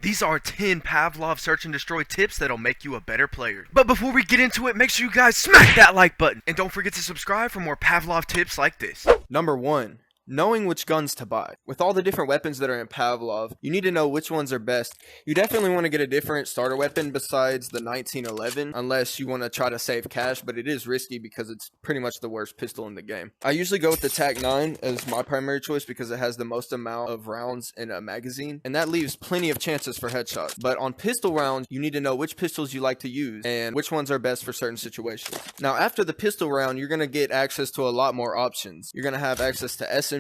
These are 10 Pavlov Search and Destroy tips that'll make you a better player. But before we get into it, make sure you guys smack that like button. And don't forget to subscribe for more Pavlov tips like this. Number 1. Knowing which guns to buy. With all the different weapons that are in Pavlov, you need to know which ones are best. You definitely want to get a different starter weapon besides the 1911, unless you want to try to save cash, but it is risky because it's pretty much the worst pistol in the game. I usually go with the TAC-9 as my primary choice because it has the most amount of rounds in a magazine, and that leaves plenty of chances for headshots. But on pistol rounds, you need to know which pistols you like to use and which ones are best for certain situations. Now, after the pistol round, you're going to get access to a lot more options. You're going to have access to SMGs,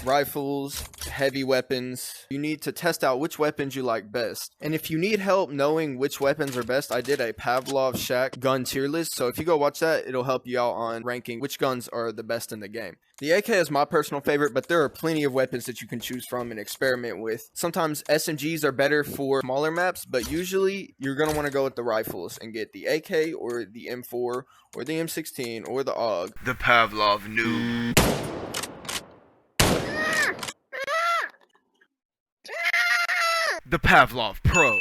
rifles, heavy weapons. You need to test out which weapons you like best. And if you need help knowing which weapons are best, I did a Pavlov Shack gun tier list. So if you go watch that, it'll help you out on ranking which guns are the best in the game. The AK is my personal favorite, but there are plenty of weapons that you can choose from and experiment with. Sometimes SMGs are better for smaller maps, but usually you're going to want to go with the rifles and get the AK or the M4 or the M16 or the AUG. The Pavlov noob. The Pavlov Pro.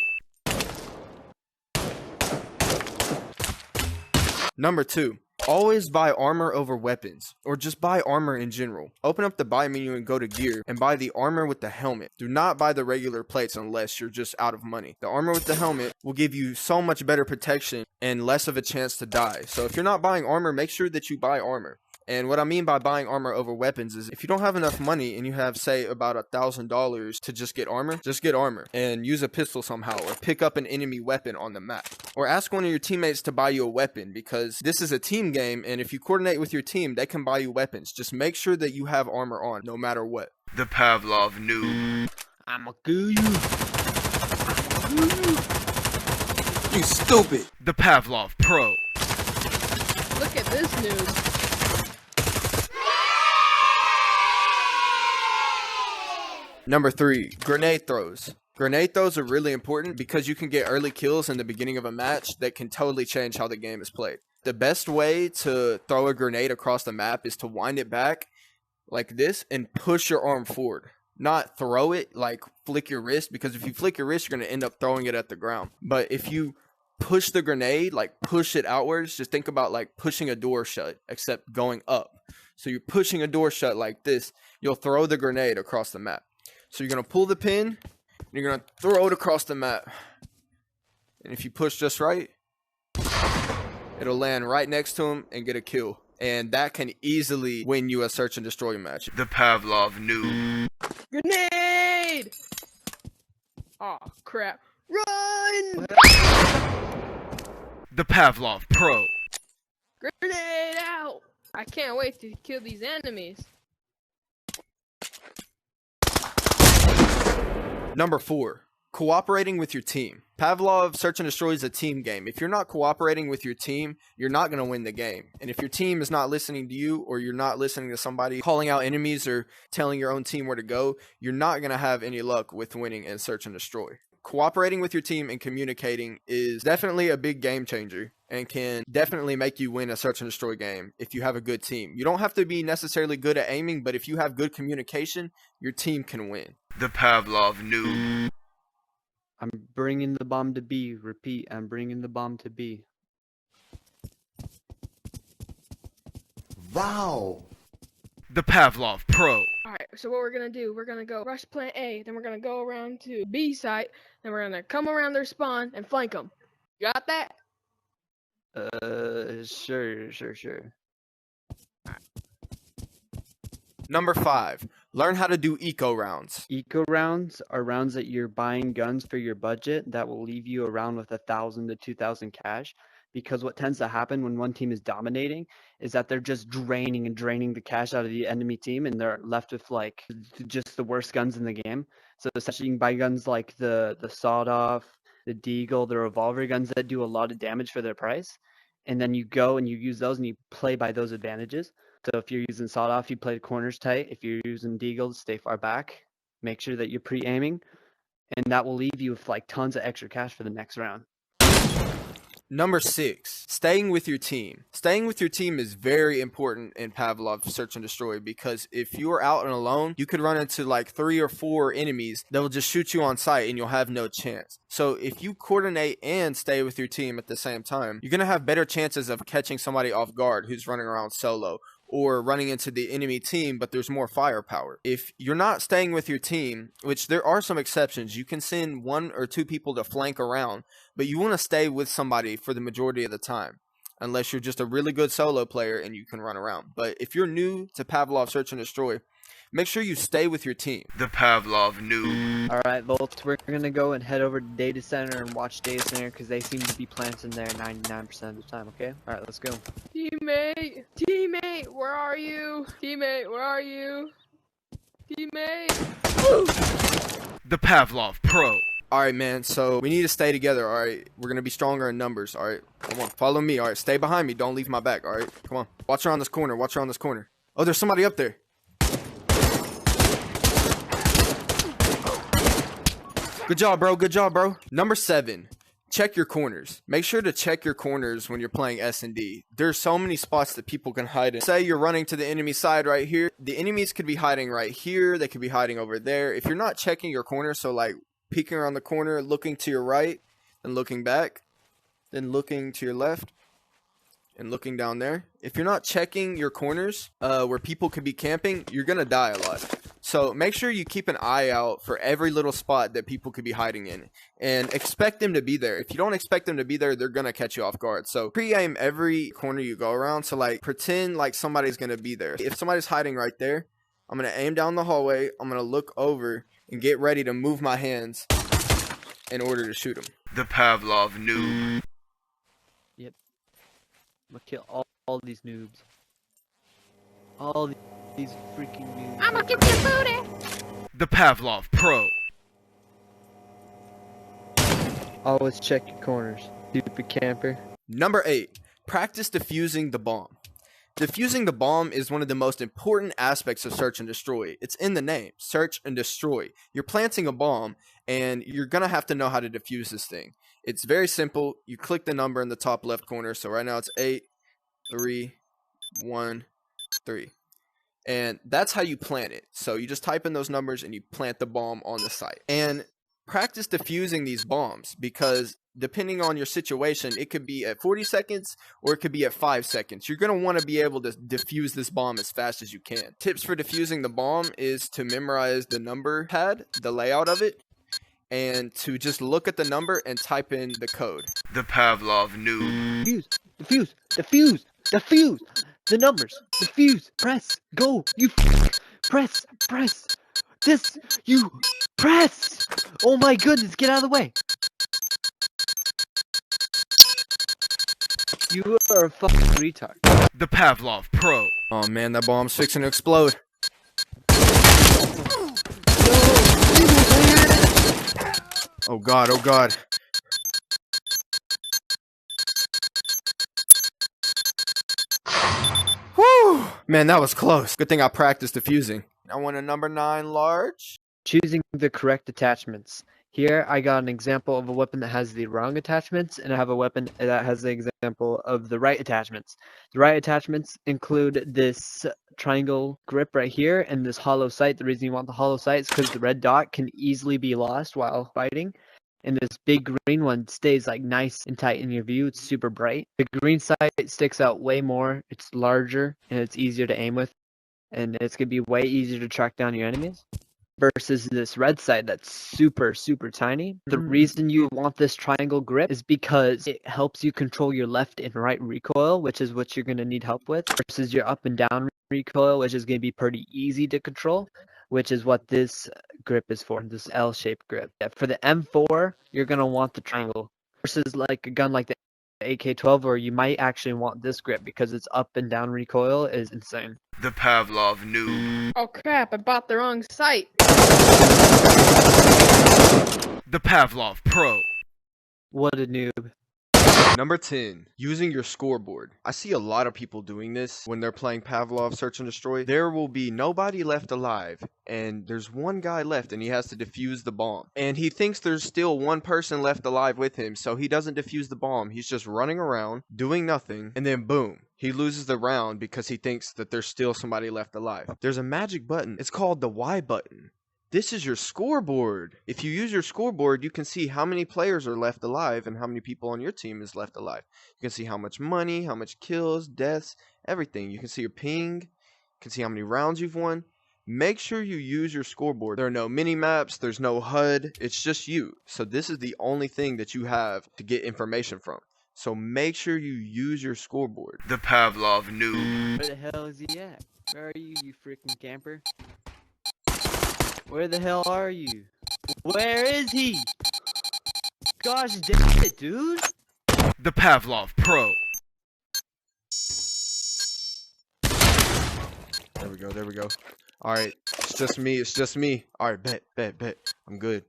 Number 2. Always buy armor over weapons, or just buy armor in general. Open up the buy menu and go to gear, and buy the armor with the helmet. Do not buy the regular plates unless you're just out of money. The armor with the helmet will give you so much better protection and less of a chance to die. So if you're not buying armor, make sure that you buy armor. And what I mean by buying armor over weapons is if you don't have enough money and you have, say, about $1,000 to just get armor and use a pistol somehow, or pick up an enemy weapon on the map. Or ask one of your teammates to buy you a weapon, because this is a team game, and if you coordinate with your team, they can buy you weapons. Just make sure that you have armor on, no matter what. The Pavlov noob. I'ma kill you. You stupid. The Pavlov Pro. Look at this noob. Number 3, grenade throws. Grenade throws are really important because you can get early kills in the beginning of a match that can totally change how the game is played. The best way to throw a grenade across the map is to wind it back like this and push your arm forward. Not throw it, like flick your wrist, because if you flick your wrist, you're going to end up throwing it at the ground. But if you push the grenade, like push it outwards, just think about like pushing a door shut, except going up. So you're pushing a door shut like this, you'll throw the grenade across the map. So you're going to pull the pin, and you're going to throw it across the map. And if you push just right, it'll land right next to him and get a kill. And that can easily win you a search and destroy match. The Pavlov noob. Grenade! Oh crap. Run! The Pavlov Pro. Grenade out! I can't wait to kill these enemies. Number 4, cooperating with your team. Pavlov Search and Destroy is a team game. If you're not cooperating with your team, you're not going to win the game. And if your team is not listening to you, or you're not listening to somebody calling out enemies or telling your own team where to go, you're not going to have any luck with winning in Search and Destroy. Cooperating with your team and communicating is definitely a big game changer and can definitely make you win a search and destroy game if you have a good team. You don't have to be necessarily good at aiming, but if you have good communication, your team can win. The Pavlov noob. I'm bringing the bomb to B. Repeat, I'm bringing the bomb to B. Wow. The Pavlov Pro. Alright, so what we're gonna do, we're gonna go rush plant A, then we're gonna go around to B site, then we're gonna come around their spawn and flank them. You got that? Sure. Number 5, learn how to do eco rounds. Eco rounds are rounds that you're buying guns for your budget that will leave you around with 1,000 to 2,000 cash. Because what tends to happen when one team is dominating is that they're just draining the cash out of the enemy team, and they're left with like just the worst guns in the game. So essentially, you can buy guns like the sawed-off, the deagle, the revolver guns that do a lot of damage for their price, and then you go and you use those and you play by those advantages. So if you're using sawed-off, you play the corners tight. If you're using deagle, stay far back. Make sure that you're pre-aiming, and that will leave you with like tons of extra cash for the next round. Number 6, staying with your team. Staying with your team is very important in Pavlov Search and Destroy because if you're out and alone, you could run into like 3 or 4 enemies that will just shoot you on sight and you'll have no chance. So if you coordinate and stay with your team at the same time, you're going to have better chances of catching somebody off guard who's running around solo, or running into the enemy team, but there's more firepower. If you're not staying with your team, which there are some exceptions, you can send 1 or 2 people to flank around, but you want to stay with somebody for the majority of the time, unless you're just a really good solo player and you can run around. But if you're new to Pavlov Search and Destroy, make sure you stay with your team. The Pavlov noob. Alright, Volts, we're gonna go and head over to Data Center and watch Data Center because they seem to be planting there 99% of the time, okay? Alright, let's go. Teammate! Teammate! Where are you? Teammate, where are you? Teammate! The Pavlov Pro. Alright, man, so we need to stay together, alright? We're going to be stronger in numbers, alright? Come on, follow me, alright? Stay behind me, don't leave my back, alright? Come on. Watch around this corner, watch around this corner. Oh, there's somebody up there. Good job, bro. Good job, bro. Number 7, check your corners. Make sure to check your corners when you're playing S&D. There's so many spots that people can hide in. Say you're running to the enemy side right here. The enemies could be hiding right here. They could be hiding over there. If you're not checking your corner, so like peeking around the corner, looking to your right, and looking back, then looking to your left, and looking down there. If you're not checking your corners where people could be camping, you're going to die a lot. So make sure you keep an eye out for every little spot that people could be hiding in and expect them to be there. If you don't expect them to be there, they're going to catch you off guard. So pre-aim every corner you go around. So like pretend like somebody's going to be there. If somebody's hiding right there, I'm going to aim down the hallway. I'm going to look over and get ready to move my hands in order to shoot them. The Pavlov noob. Yep. I'm gonna kill all these noobs. All these freaking noobs. I'ma get your booty! The Pavlov Pro. Always check your corners, stupid camper. Number 8, practice defusing the bomb. Defusing the bomb is one of the most important aspects of Search and Destroy. It's in the name, Search and Destroy. You're planting a bomb, and you're going to have to know how to defuse this thing. It's very simple. You click the number in the top left corner. So right now it's 8, 3, 1, 3. And that's how you plant it. So you just type in those numbers and you plant the bomb on the site. And practice defusing these bombs because depending on your situation, it could be at 40 seconds or it could be at 5 seconds. You're going to want to be able to defuse this bomb as fast as you can. Tips for defusing the bomb is to memorize the number pad, the layout of it, and to just look at the number and type in the code. The Pavlov noob. Defuse, defuse, defuse, defuse. The numbers, defuse, press, go, you press, this, you press. Oh my goodness, get out of the way. You are a fucking retard. The Pavlov Pro. Oh man, that bomb's fixing to explode. Oh god, oh god. Whew! Man, that was close. Good thing I practiced defusing. I want a number 9 large. Choosing the correct attachments. Here I got an example of a weapon that has the wrong attachments, and I have a weapon that has the example of the right attachments. The right attachments include this triangle grip right here and this hollow sight. The reason you want the hollow sight is because the red dot can easily be lost while fighting. And this big green one stays like nice and tight in your view. It's super bright. The green sight sticks out way more. It's larger and it's easier to aim with. And it's going to be way easier to track down your enemies. Versus this red sight that's super tiny. The reason you want this triangle grip is because it helps you control your left and right recoil, which is what you're going to need help with, versus your up and down recoil, which is going to be pretty easy to control, which is what this grip is for, this L-shaped grip. For the M4, you're going to want the triangle versus like a gun like the AK-12, or you might actually want this grip because its up and down recoil is insane. The Pavlov noob. Oh crap, I bought the wrong site. The Pavlov Pro. What a noob. Number 10, using your scoreboard. I see a lot of people doing this when they're playing Pavlov Search and Destroy. There will be nobody left alive, and there's one guy left, and he has to defuse the bomb. And he thinks there's still one person left alive with him, so he doesn't defuse the bomb. He's just running around, doing nothing, and then boom. He loses the round because he thinks that there's still somebody left alive. There's a magic button. It's called the Y button. This is your scoreboard. If you use your scoreboard, you can see how many players are left alive and how many people on your team is left alive. You can see how much money, how much kills, deaths, everything. You can see your ping. You can see how many rounds you've won. Make sure you use your scoreboard. There are no mini maps. There's no HUD. It's just you. So this is the only thing that you have to get information from. So make sure you use your scoreboard. The Pavlov noob. Where the hell is he at? Where are you freaking camper? Where the hell are you? Where is he? Gosh damn it, dude! The Pavlov Pro. There we go, there we go. Alright, it's just me. Alright, bet. I'm good.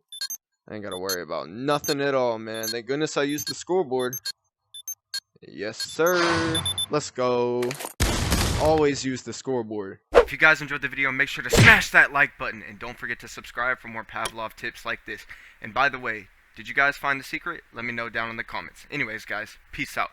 I ain't gotta worry about nothing at all, man. Thank goodness I used the scoreboard. Yes, sir. Let's go. Always use the scoreboard. If you guys enjoyed the video, make sure to smash that like button, and don't forget to subscribe for more Pavlov tips like this. And by the way, did you guys find the secret? Let me know down in the comments. Anyways, guys, peace out.